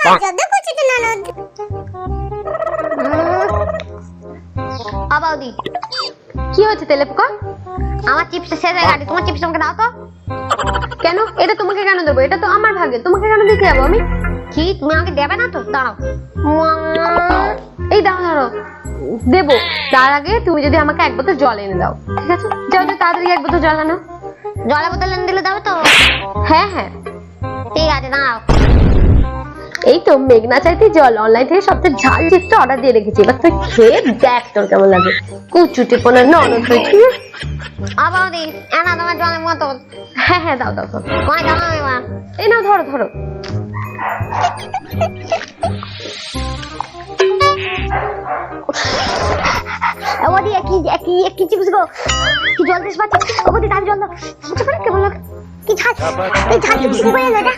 যত খুশি তো ননদ। আবাউদি কি হচ্ছে তেলে পোকা? আমার চিপসটা শেষ হয়ে গেছে, তোমার চিপস আমাকে দাও তো। কেন? এটা তোমাকে কেন দেবো? এটা তো আমার ভাগে, তোমাকে কেন দিতে যাবো আমি? কি তুমি আমাকে দেবে না তো? দাঁড়াও। এই দাও ধরো, দেবো। তার আগে তুমি যদি আমাকে এক বোতল জল এনে দাও, ঠিক আছে? যাও যাও, তাড়াতাড়ি এক বোতল জল আনো। জলের বোতল এনে দিলে দাও তো? হ্যাঁ হ্যাঁ, ঠিক আছে, দাঁড়াও। এই তো মেঘনা চাইতে জল অনলাইন থেকে সবচেয়ে ঝাল চিপসটা অর্ডার দিয়ে রেখেছি, এবার তুই খেয়ে দেখ তোর কেমন লাগে। কুচুটে পোনা ননদ তুই, ঠিক আছে? আবাউদি এনা তোমার জলের বোতল। হ্যাঁ হ্যাঁ, দাও দাও দাও। তোমায় দাও এবার। এই নাও, ধরো ধরো। ওদি কি চিপস গো, কি জল দিস পাচ্ছি। ওদি তার জল দাও। কেমন লাগে? কি ঝাল, এই ঝাল চিপস কি করে এটা?